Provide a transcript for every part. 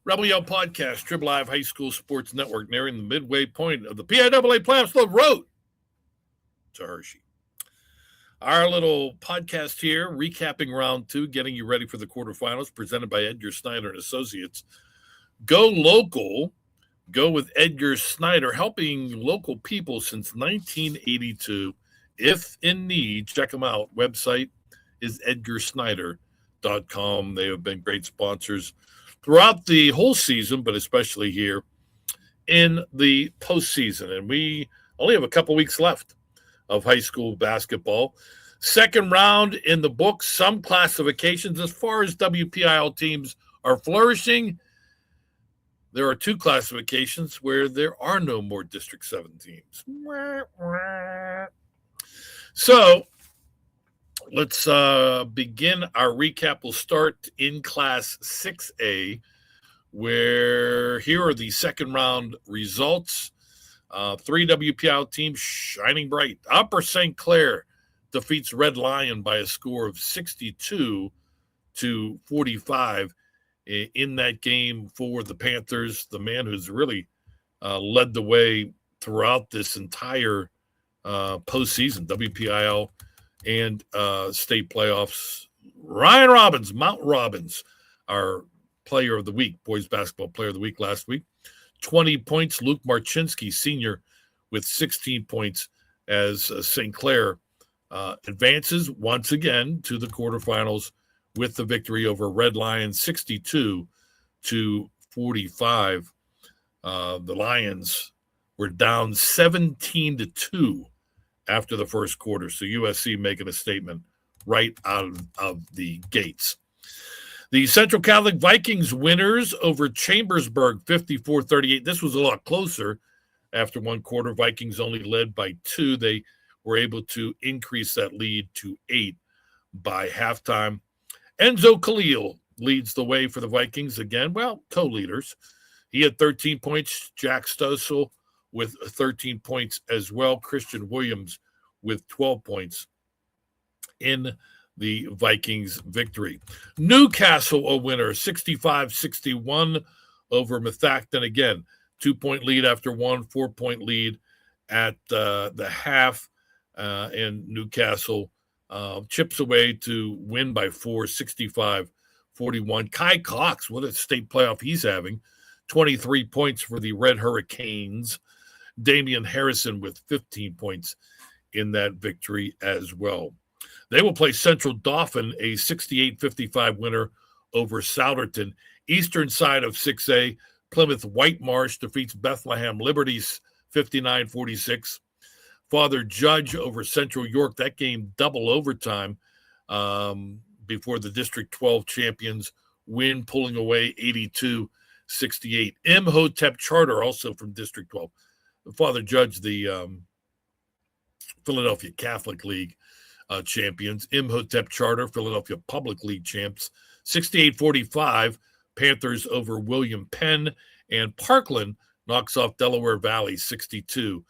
Rebel Yell Podcast, Trib Live High School Sports Network, nearing the midway point of the PIAA playoffs. The road to Hershey. Our little podcast here, recapping round two, getting you ready for the quarterfinals, presented by Edgar Snyder and Associates. Go local. Go with Edgar Snyder, helping local people since 1982. If in need, check them out. Website is edgarsnyder.com. They have been great sponsors throughout the whole season, but especially here in the postseason. And we only have a couple weeks left of high school basketball. Second round in the books, some classifications. As far as WPIL teams are flourishing, there are two classifications where there are no more District 7 teams. So let's begin our recap. We'll start in Class 6A, where here are the second round results. Three WPIL teams shining bright. Upper St. Clair defeats Red Lion by a score of 62-45 in that game for the Panthers. The man who's really led the way throughout this entire postseason, WPIL and state playoffs. Ryan Robbins, Mount Robbins, our player of the week, boys basketball player of the week last week. 20 points. Luke Marchinsky, senior, with 16 points as St. Clair advances once again to the quarterfinals with the victory over Red Lion, 62-45. The Lions were down 17-2 after the first quarter. So USC making a statement right out of the gates. The Central Catholic Vikings winners over Chambersburg, 54-38. This was a lot closer after one quarter. Vikings only led by 2. They were able to increase that lead to 8 by halftime. Enzo Khalil leads the way for the Vikings again. Well, co-leaders. He had 13 points. Jack Stossel with 13 points as well. Christian Williams with 12 points in the Vikings victory. Newcastle a winner, 65-61 over Methacton. Again, 2-point lead after one, 4-point lead at the half. And Newcastle chips away to win by 4, 65-41. Kai Cox, what a state playoff he's having. 23 points for the Red Hurricanes. Damian Harrison with 15 points in that victory as well. They will play Central Dauphin, a 68-55 winner over Souderton. Eastern side of 6A, Plymouth Whitemarsh defeats Bethlehem Liberties 59-46. Father Judge over Central York. That game double overtime before the District 12 champions win, pulling away 82-68. Imhotep Charter, also from District 12. Father Judge, the Philadelphia Catholic League champions. Imhotep Charter, Philadelphia Public League champs. 68-45, Panthers over William Penn. And Parkland knocks off Delaware Valley 62-33.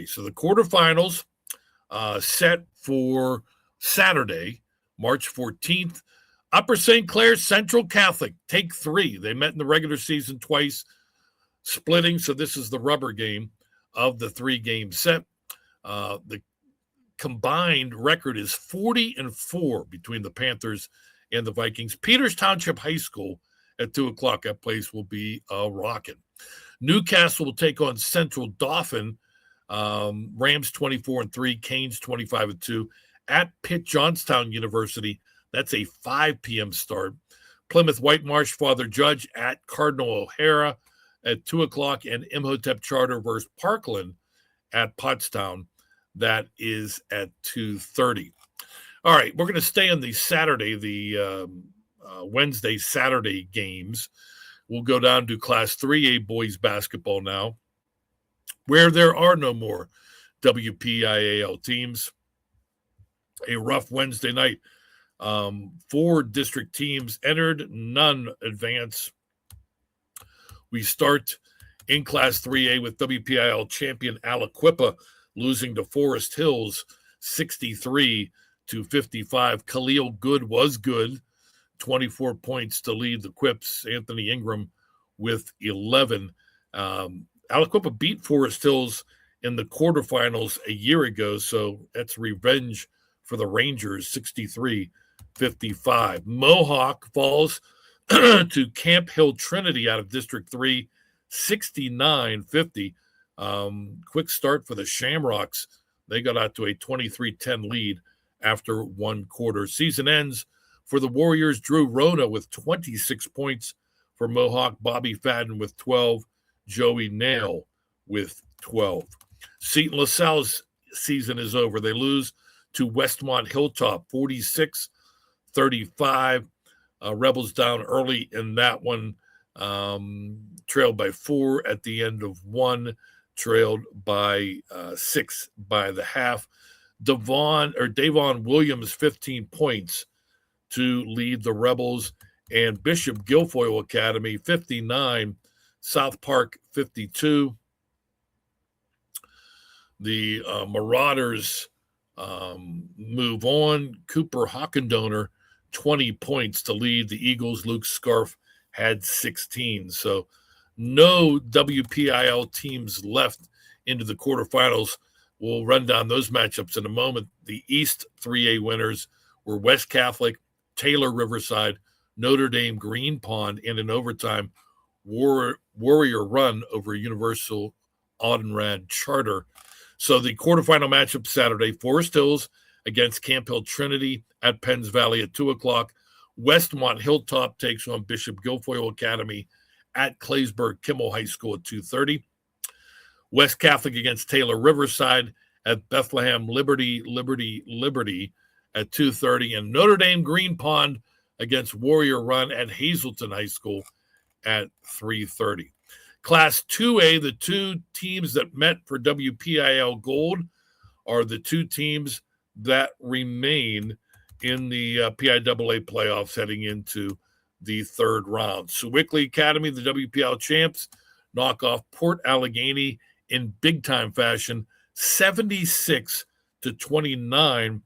So the quarterfinals set for Saturday, March 14th. Upper St. Clair Central Catholic, take 3. They met in the regular season twice, splitting. So this is the rubber game of the 3-game set. The combined record is 40-4 between the Panthers and the Vikings. Peters Township High School at 2 o'clock. That place will be rocking. Newcastle will take on Central Dauphin. Rams 24-3, Canes 25-2 at Pitt Johnstown University. That's a 5 p.m. start. Plymouth Whitemarsh Father Judge at Cardinal O'Hara at 2 o'clock, and Imhotep Charter versus Parkland at Pottstown. That is at 2:30. All right, we're going to stay on the Saturday, the Wednesday, Saturday games. We'll go down to Class 3A boys basketball now, where there are no more WPIAL teams. A rough Wednesday night. 4 district teams entered, none advance. We start in Class 3A with WPIL champion Aliquippa losing to Forest Hills 63-55. Khalil Good was good. 24 points to lead the Quips. Anthony Ingram with 11. Aliquippa beat Forest Hills in the quarterfinals a year ago, so that's revenge for the Rangers, 63-55. Mohawk falls to Camp Hill Trinity out of District 3, 69-50. Quick start for the Shamrocks. They got out to a 23-10 lead after one quarter. Season ends for the Warriors. Drew Rona with 26 points for Mohawk. Bobby Fadden with 12. Joey Nail with 12. Seton LaSalle's season is over. They lose to Westmont Hilltop, 46-35. Rebels down early in that one, trailed by 4 at the end of one, trailed by 6 by the half. Davon Williams, 15 points to lead the Rebels, and Bishop Guilfoyle Academy, 59, South Park, 52. The Marauders move on. Cooper Hockendoner, 20 points to lead the Eagles. Luke Scarf had 16. So no WPIL teams left into the quarterfinals. We'll run down those matchups in a moment. The East 3A winners were West Catholic, Taylor Riverside, Notre Dame Green Pond, and in overtime, Warrior Run over Universal Audenrad Charter. So the quarterfinal matchup Saturday, Forest Hills against Camp Hill Trinity at Penns Valley at 2 o'clock. Westmont Hilltop takes on Bishop Guilfoyle Academy at Claysburg Kimmel High School at 2:30. West Catholic against Taylor Riverside at Bethlehem Liberty at 2:30. And Notre Dame Green Pond against Warrior Run at Hazleton High School at 3:30. Class 2A, the two teams that met for WPIL Gold are the two teams that remain in the PIAA playoffs heading into the third round. Sewickley Academy, the WPIL champs, knock off Port Allegheny in big-time fashion, 76-29.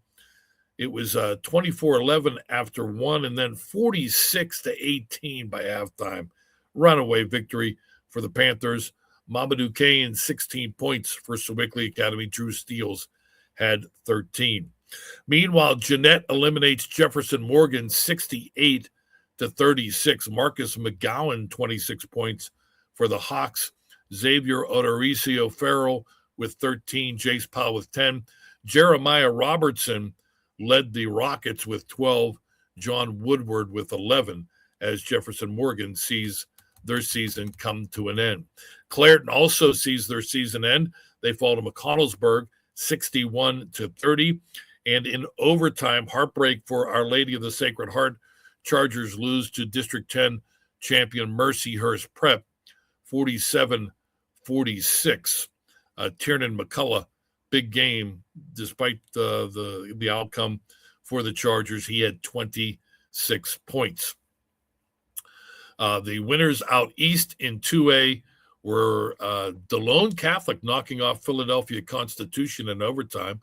It was 24-11 after one, and then 46-18 by halftime. Runaway victory for the Panthers. Mamadou Kane, 16 points for Sewickley Academy. Drew Steele had 13. Meanwhile, Jeanette eliminates Jefferson Morgan, 68-36. Marcus McGowan, 26 points for the Hawks. Xavier Odoricio Farrell with 13. Jace Powell with 10. Jeremiah Robertson led the Rockets with 12. John Woodward with 11 as Jefferson Morgan sees their season come to an end. Clareton also sees their season end. They fall to McConnellsburg, 61-30. And in overtime, heartbreak for Our Lady of the Sacred Heart. Chargers lose to District 10 champion Mercyhurst Prep, 47-46. Tiernan McCullough, big game, despite the outcome for the Chargers. He had 26 points. The winners out east in 2A were DeLone Catholic knocking off Philadelphia Constitution in overtime.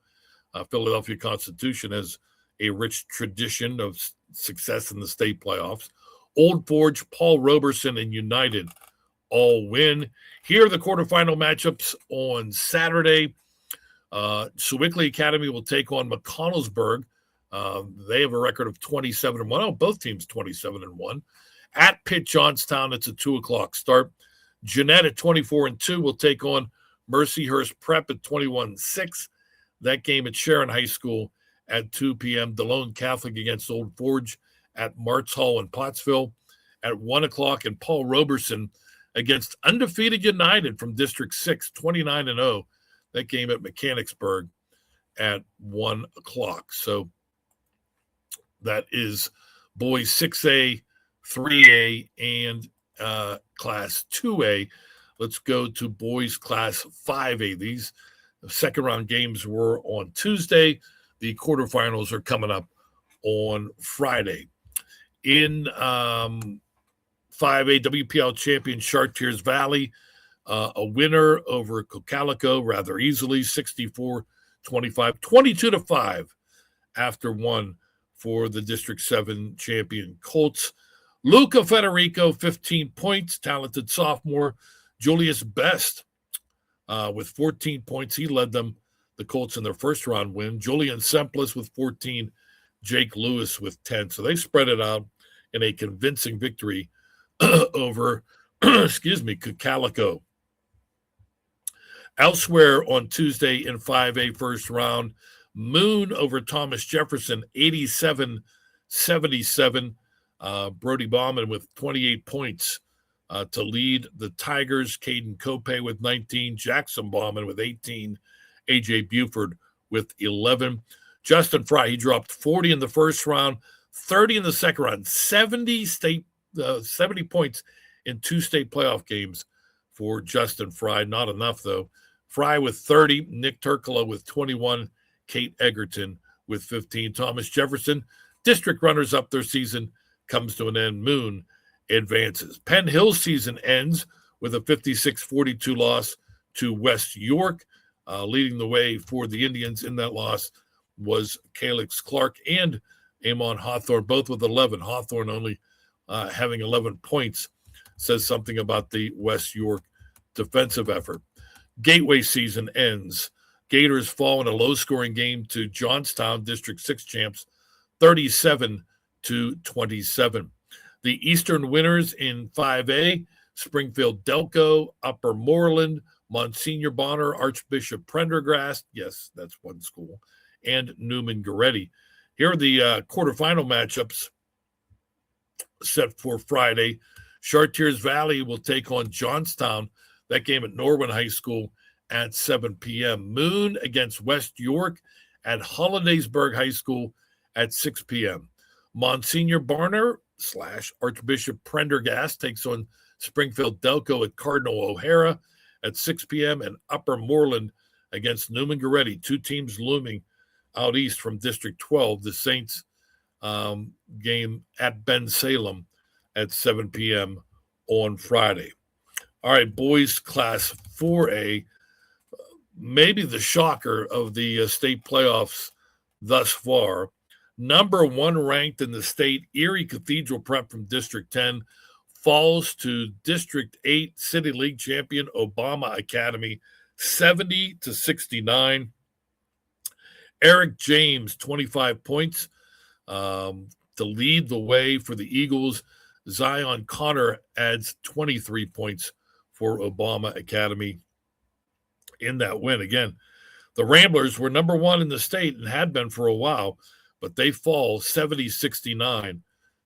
Philadelphia Constitution has a rich tradition of success in the state playoffs. Old Forge, Paul Roberson, and United all win. Here are the quarterfinal matchups on Saturday. Sewickley Academy will take on McConnellsburg. They have a record of 27-1. Oh, both teams 27-1. At Pitt Johnstown, it's a 2 o'clock start. Jeanette at 24-2 will take on Mercyhurst Prep at 21-6. That game at Sharon High School at 2 p.m. DeLone Catholic against Old Forge at Martz Hall in Pottsville at 1 o'clock. And Paul Roberson against undefeated United from District 6, 29-0. That game at Mechanicsburg at 1 o'clock. So that is boys 6A, 3A, and Class 2A. Let's go to boys Class 5A. These second-round games were on Tuesday. The quarterfinals are coming up on Friday. In 5A, WPL champion Chartiers Valley, a winner over Cocalico rather easily, 64-25, 22-5 after one for the District 7 champion Colts. Luca Federico, 15 points, talented sophomore. Julius Best with 14 points. He led them, the Colts, in their first-round win. Julian Semplis with 14. Jake Lewis with 10. So they spread it out in a convincing victory over, Calico. Elsewhere on Tuesday in 5A first round, Moon over Thomas Jefferson, 87-77. Brody Bauman with 28 points to lead the Tigers. Caden Cope with 19. Jackson Bauman with 18. A.J. Buford with 11. Justin Fry, he dropped 40 in the first round, 30 in the second round, 70 points in 2 state playoff games for Justin Fry. Not enough, though. Fry with 30, Nick Turkolo with 21, Kate Egerton with 15. Thomas Jefferson, district runners up their season, comes to an end. Moon advances. Penn Hill's season ends with a 56-42 loss to West York. Leading the way for the Indians in that loss was Calix Clark and Amon Hawthorne, both with 11. Hawthorne only having 11 points says something about the West York defensive effort. Gateway season ends. Gators fall in a low-scoring game to Johnstown, District 6 champs, 37-27. The Eastern winners in 5A, Springfield Delco, Upper Moreland, Monsignor Bonner, Archbishop Prendergast, yes, that's one school, and Newman Goretti. Here are the quarterfinal matchups set for Friday. Chartiers Valley will take on Johnstown. That game at Norwin High School at 7 p.m. Moon against West York at Hollidaysburg High School at 6 p.m. Monsignor Barner / Archbishop Prendergast takes on Springfield Delco at Cardinal O'Hara at 6 p.m. and Upper Moreland against Newman Goretti. 2 teams looming out east from District 12. The Saints game at Ben Salem at 7 p.m. on Friday. All right, boys class 4A, maybe the shocker of the state playoffs thus far. Number 1 ranked in the state, Erie Cathedral Prep from District 10 falls to District 8 City League champion Obama Academy, 70-69. Eric James, 25 points to lead the way for the Eagles. Zion Connor adds 23 points for Obama Academy in that win. Again, the Ramblers were number 1 in the state and had been for a while, but they fall 70-69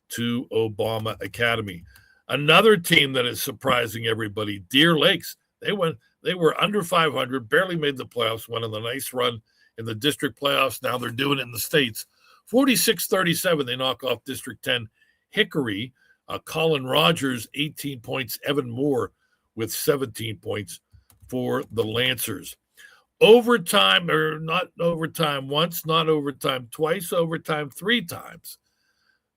to Obama Academy. Another team that is surprising everybody, Deer Lakes. They were under 500, barely made the playoffs, went on a nice run in the district playoffs. Now they're doing it in the states. 46-37, they knock off District 10 Hickory. Colin Rogers, 18 points. Evan Moore with 17 points for the Lancers. Overtime, or not overtime once, not overtime twice, overtime 3 times.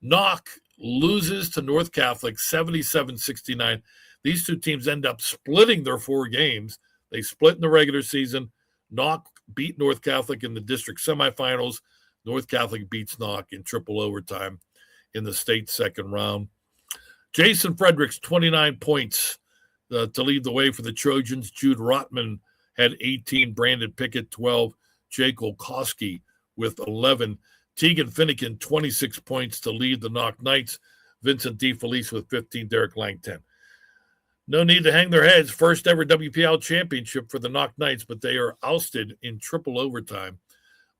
Knock loses to North Catholic 77-69. These 2 teams end up splitting their 4 games. They split in the regular season. Knock beat North Catholic in the district semifinals. North Catholic beats Knock in triple overtime in the state second round. Jason Fredericks, 29 points to lead the way for the Trojans. Jude Rotman had 18. Brandon Pickett, 12. Jake Olkowski with 11. Tegan Finnegan, 26 points to lead the Knock Knights. Vincent DeFelice with 15. Derek Lang, 10. No need to hang their heads. First ever WPL championship for the Knock Knights, but they are ousted in triple overtime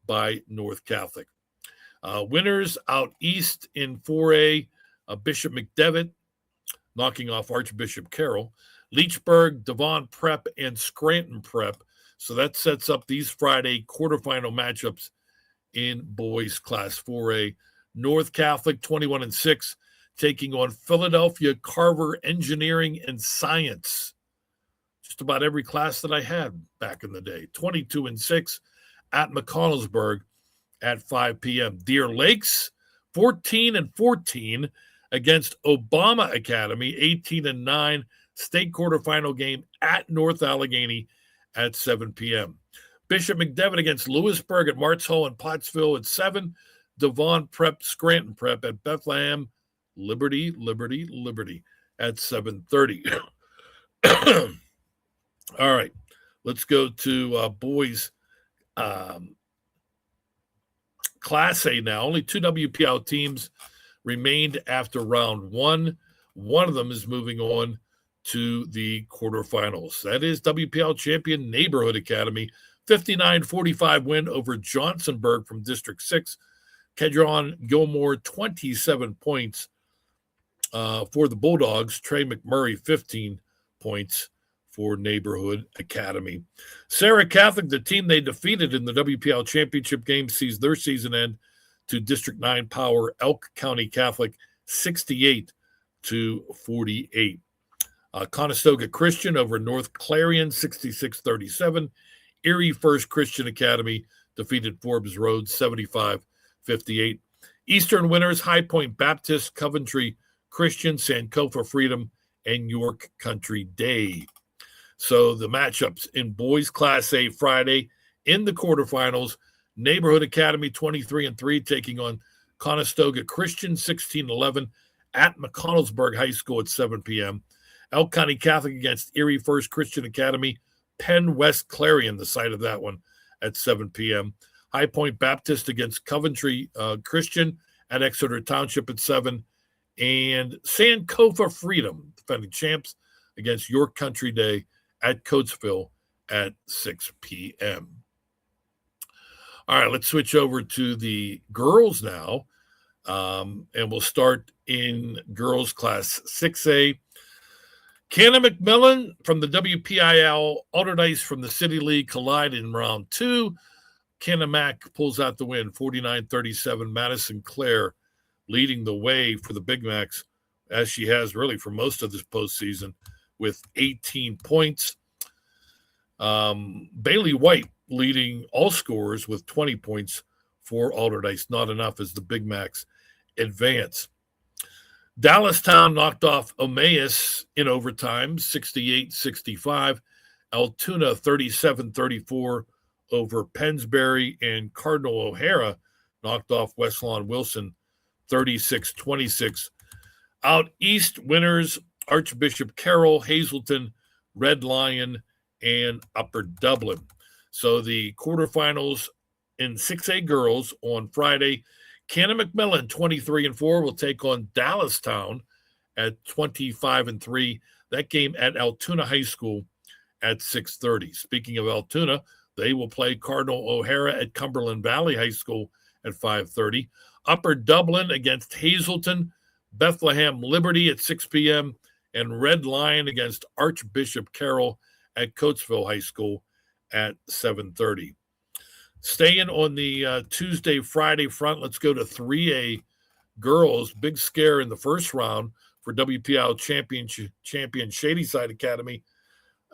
by North Catholic. Winners out east in 4A, Bishop McDevitt knocking off Archbishop Carroll. Leechburg, Devon Prep, and Scranton Prep. So that sets up these Friday quarterfinal matchups in boys class 4A. North Catholic, 21-6, taking on Philadelphia Carver Engineering and Science. Just about every class that I had back in the day. 22-6 at McConnellsburg at 5 p.m. Deer Lakes, 14-14 against Obama Academy, 18-9. State quarterfinal game at North Allegheny at 7 p.m. Bishop McDevitt against Lewisburg at Martz Hall and Pottsville at 7. Devon Prep, Scranton Prep at Bethlehem Liberty at 7:30. All right, let's go to boys Class A now. Only 2 WPIAL teams remained after round one. One of them is moving on to the quarterfinals. That is WPIAL champion Neighborhood Academy, 59-45 win over Johnsonburg from District 6. Kedron Gilmore, 27 points for the Bulldogs. Trey McMurray, 15 points for Neighborhood Academy. Sarah Catholic, the team they defeated in the WPIAL championship game, sees their season end to District 9 power Elk County Catholic, 68-48. Conestoga Christian over North Clarion, 66-37. Erie First Christian Academy defeated Forbes Road, 75-58. Eastern winners, High Point Baptist, Coventry Christian, Sankofa Freedom, and York Country Day. So the matchups in boys Class A Friday in the quarterfinals, Neighborhood Academy 23-3 taking on Conestoga Christian 16-11 at McConnellsburg High School at 7 p.m. Elk County Catholic against Erie First Christian Academy, Penn West Clarion, the site of that one, at 7 p.m. High Point Baptist against Coventry Christian at Exeter Township at 7. And Sankofa Freedom, defending champs, against York Country Day at Coatesville at 6 p.m. All right, let's switch over to the girls now. And we'll start in girls class 6A. Canna McMillan from the WPIAL, Alderdice from the City League collide in round 2. Canna Mac pulls out the win, 49-37. Madison Clare leading the way for the Big Macs, as she has really for most of this postseason, with 18 points. Bailey White leading all scorers with 20 points for Alderdice. Not enough as the Big Macs advance. Dallastown knocked off Emmaus in overtime, 68-65. Altoona 37-34 over Pennsbury, and Cardinal O'Hara knocked off West Lawn Wilson 36-26. Out east, winners Archbishop Carroll, Hazleton, Red Lion, and Upper Dublin. So the quarterfinals in 6A girls on Friday. Canna McMillan, 23-4, will take on Dallastown at 25-3. That game at Altoona High School at 6:30. Speaking of Altoona, they will play Cardinal O'Hara at Cumberland Valley High School at 5:30. Upper Dublin against Hazleton, Bethlehem Liberty at 6 p.m., and Red Lion against Archbishop Carroll at Coatesville High School at 7:30. Staying on the Tuesday, Friday front, let's go to 3A girls. Big scare in the first round for WPIAL champion Shadyside Academy.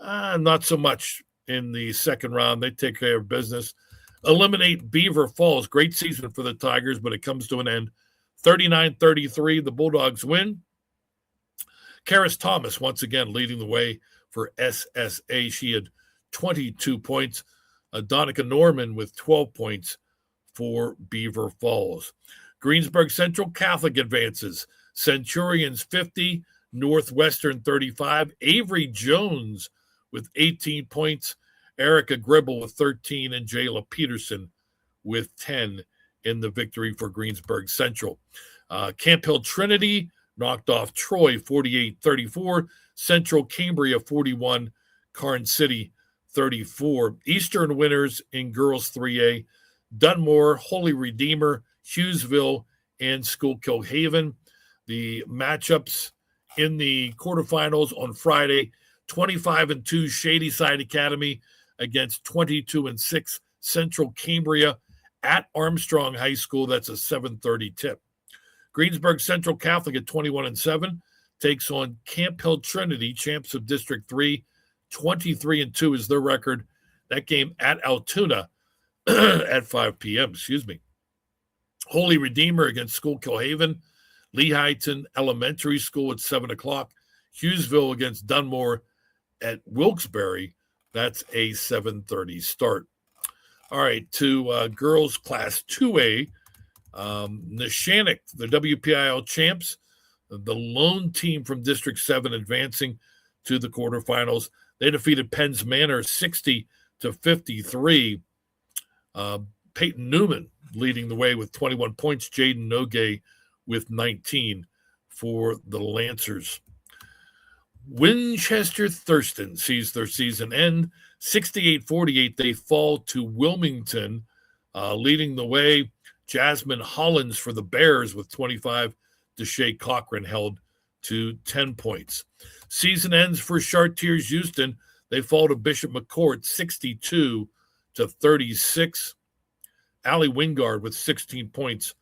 Not so much in the second round. They take care of business. Eliminate Beaver Falls. Great season for the Tigers, but it comes to an end. 39-33, the Bulldogs win. Karis Thomas, once again, leading the way for SSA. She had 22 points. Donica Norman with 12 points for Beaver Falls. Greensburg Central Catholic advances. Centurions 50, Northwestern 35. Avery Jones with 18 points. Erica Gribble with 13, and Jayla Peterson with 10 in the victory for Greensburg Central. Camp Hill Trinity knocked off Troy 48-34. Central Cambria 41. Carn City 34. Eastern winners in girls 3A, Dunmore, Holy Redeemer, Hughesville, and Schuylkill Haven. The matchups in the quarterfinals on Friday, 25-2 Shadyside Academy against 22-6 Central Cambria at Armstrong High School. That's a 7:30 tip. Greensburg Central Catholic at 21-7 takes on Camp Hill Trinity, champs of District 3. 23-2 is their record. That game at Altoona at 5 p.m. Holy Redeemer against Schuylkill Haven. Lehighton Elementary School at 7 o'clock. Hughesville against Dunmore at Wilkes-Barre. That's a 7:30 start. All right, to girls class 2A. Neshannock, the WPIAL champs, the lone team from District 7 advancing to the quarterfinals. They defeated Penn's Manor 60-53. Peyton Newman leading the way with 21 points. Jaden Nogay with 19 for the Lancers. Winchester Thurston sees their season end 68-48. They fall to Wilmington, leading the way. Jasmine Hollins for the Bears with 25. Deshae Cochran held to 10 points. Season ends for Chartiers Houston. They fall to Bishop McCourt 62-36. Allie Wingard with 16 points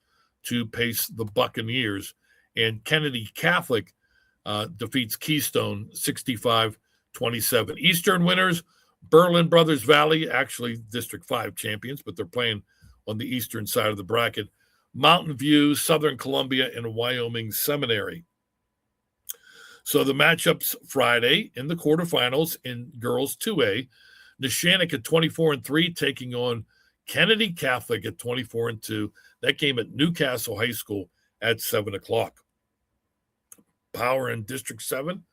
to pace the Buccaneers. And Kennedy Catholic defeats Keystone 65-27. Eastern winners, Berlin Brothers Valley, actually District 5 champions, but they're playing on the eastern side of the bracket. Mountain View, Southern Columbia, and Wyoming Seminary. So the matchups Friday in the quarterfinals in girls 2A, Neshannock at 24-3 taking on Kennedy Catholic at 24-2. That game at Newcastle High School at 7 o'clock. Power in District 7,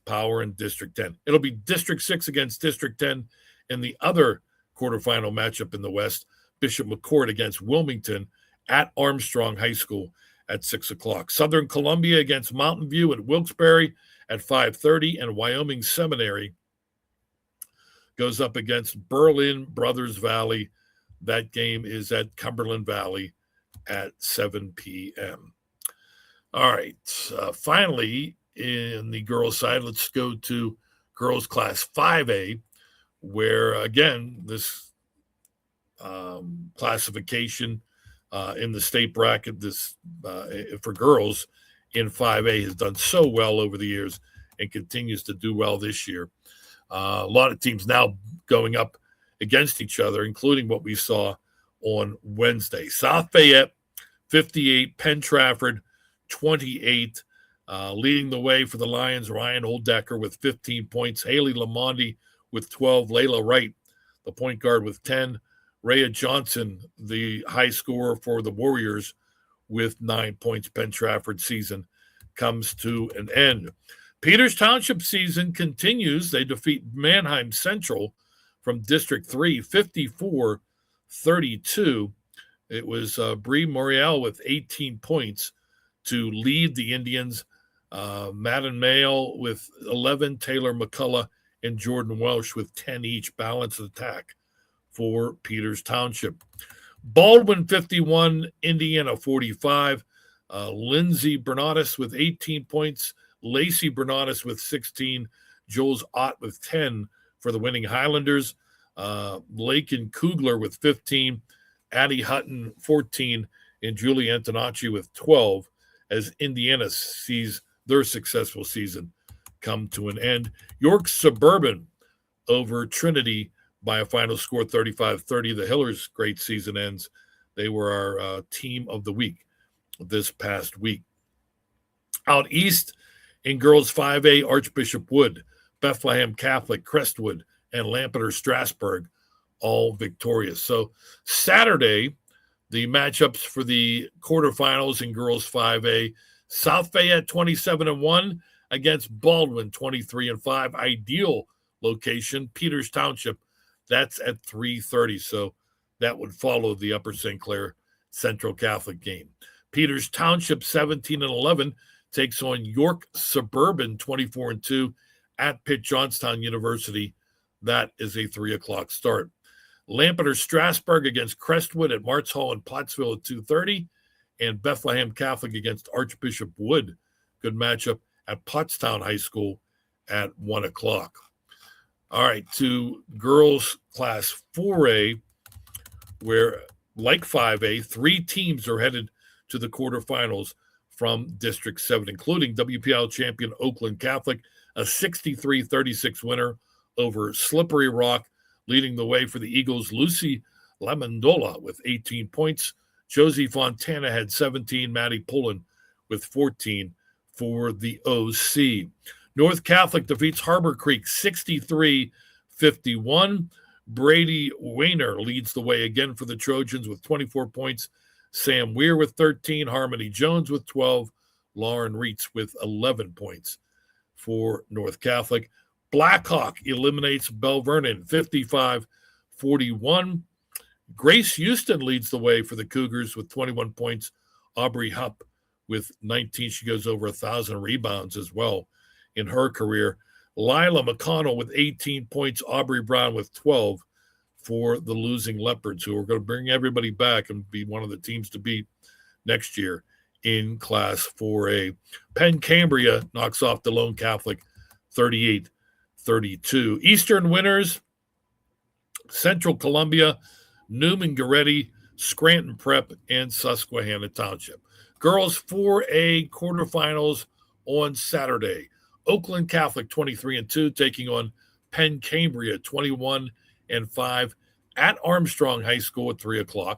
Power in District 10. It'll be District 6 against District 10 in the other quarterfinal matchup in the West. Bishop McCourt against Wilmington at Armstrong High School at 6 o'clock. Southern Columbia against Mountain View at Wilkes-Barre at 5:30, and Wyoming Seminary goes up against Berlin Brothers Valley. That game is at Cumberland Valley at 7 p.m. All right. Finally, in the girls' side, let's go to girls' class 5A, where, again, this classification in the state bracket for girls in 5A has done so well over the years and continues to do well this year. A lot of teams now going up against each other, including what we saw on Wednesday. South Fayette, 58, Penn Trafford, 28. Leading the way for the Lions, Ryan Oldecker with 15 points. Haley Lamondi with 12. Layla Wright, the point guard, with 10. Rhea Johnson, the high scorer for the Warriors, with 9 points. Penn Trafford season comes to an end. Peters Township season continues. They defeat Manheim Central from District 3, 54-32. It was Bree Morial with 18 points to lead the Indians. Madden Mayo with 11, Taylor McCullough and Jordan Welsh with 10 each. Balanced attack for Peters Township. Baldwin 51, Indiana 45. Lindsay Bernatus with 18 points. Lacey Bernatus with 16. Jules Ott with 10 for the winning Highlanders. Lakin Kugler with 15. Addie Hutton 14. And Julie Antonacci with 12 as Indiana sees their successful season come to an end. York Suburban over Trinity by a final score 35-30. The Hillers' great season ends. They were our team of the week this past week. Out east in girls 5A, Archbishop Wood, Bethlehem Catholic, Crestwood, and Lampeter Strasburg all victorious. So Saturday, the matchups for the quarterfinals in girls 5A, South Fayette 27-1 against Baldwin 23-5. Ideal location, Peters Township. That's at 3:30. So that would follow the Upper St. Clair Central Catholic game. Peters Township 17-11 takes on York Suburban 24-2 at Pitt Johnstown University. That is a 3 o'clock start. Lampeter Strasburg against Crestwood at Martz Hall in Pottsville at 2:30, and Bethlehem Catholic against Archbishop Wood. Good matchup at Pottstown High School at 1 o'clock. All right, to girls class 4A, where, like 5A, 3 teams are headed to the quarterfinals from District 7, including WPL champion Oakland Catholic, a 63-36 winner over Slippery Rock. Leading the way for the Eagles, Lucy Lamandola with 18 points. Josie Fontana had 17. Maddie Pullen with 14 for the OC. North Catholic defeats Harbor Creek 63-51. Brady Weiner leads the way again for the Trojans with 24 points. Sam Weir with 13. Harmony Jones with 12. Lauren Reitz with 11 points for North Catholic. Blackhawk eliminates Bell Vernon 55-41. Grace Houston leads the way for the Cougars with 21 points. Aubrey Hupp with 19. She goes over 1,000 rebounds as well in her career. Lila McConnell with 18 points. Aubrey Brown with 12 for the losing Leopards, who are going to bring everybody back and be one of the teams to beat next year in Class 4A. Penn Cambria knocks off the Lone Catholic 38-32. Eastern winners, Central Columbia, Newman Goretti, Scranton Prep, and Susquehanna Township. Girls 4A quarterfinals on Saturday. Oakland Catholic 23-2 taking on Penn Cambria 21-5 at Armstrong High School at 3:00.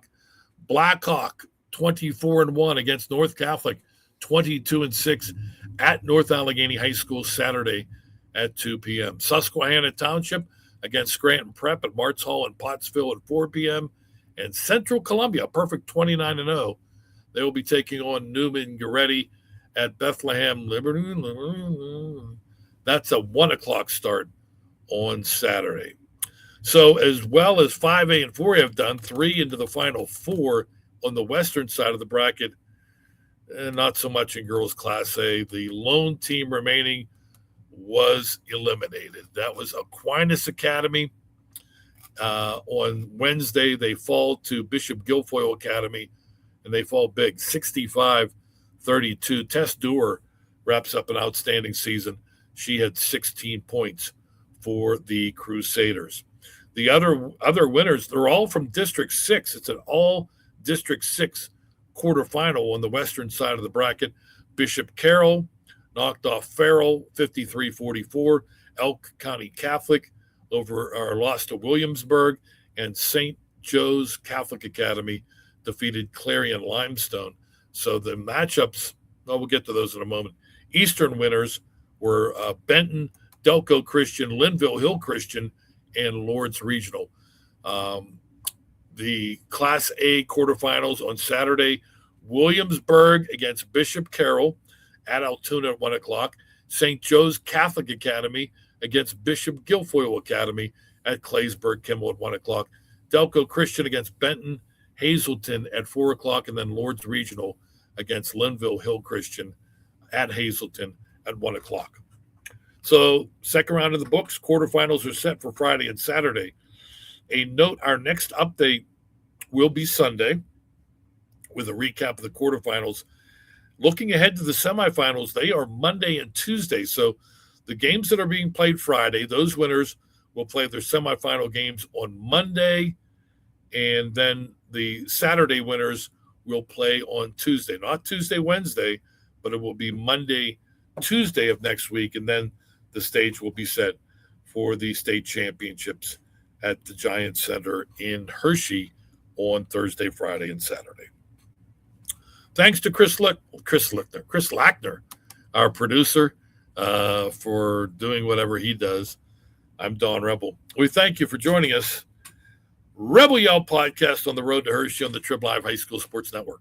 Blackhawk 24-1 against North Catholic 22-6 at North Allegheny High School Saturday at 2 p.m. Susquehanna Township against Scranton Prep at Martz Hall in Pottsville at 4 p.m. And Central Columbia, perfect 29-0. They will be taking on Newman Goretti at Bethlehem Liberty. That's a 1:00 start on Saturday. So as well as 5A and 4A have done, 3 into the Final Four on the western side of the bracket, and not so much in girls Class A. The lone team remaining was eliminated. That was Aquinas Academy. On Wednesday, they fall to Bishop Guilfoyle Academy, and they fall big, 65-32. Tess Dewar wraps up an outstanding season. She had 16 points for the Crusaders. The other winners, they're all from District 6. It's an all District 6 quarterfinal on the western side of the bracket. Bishop Carroll knocked off Farrell 53-44. Elk County Catholic lost to Williamsburg, and St. Joe's Catholic Academy defeated Clarion Limestone. So the matchups, we'll get to those in a moment. Eastern winners were Benton, Delco Christian, Linville Hill Christian, and Lourdes Regional. The Class A quarterfinals on Saturday, Williamsburg against Bishop Carroll at Altoona at 1:00. St. Joe's Catholic Academy against Bishop Guilfoyle Academy at Claysburg Kimmel at 1:00. Delco Christian against Benton, Hazleton at 4:00, and then Lourdes Regional against Linville Hill Christian at Hazleton at 1:00. So second round of the books, quarterfinals are set for Friday and Saturday. A note, our next update will be Sunday with a recap of the quarterfinals. Looking ahead to the semifinals, they are Monday and Tuesday. So the games that are being played Friday, those winners will play their semifinal games on Monday, and then the Saturday winners will play on Tuesday. Not Tuesday, Wednesday, but it will be Monday, Tuesday of next week, and then the stage will be set for the state championships at the Giant Center in Hershey on Thursday, Friday, and Saturday. Thanks to Chris Lackner, our producer, for doing whatever he does. I'm Don Rebel. We thank you for joining us. Rebel Yell Podcast on the road to Hershey on the Trib Live High School Sports Network.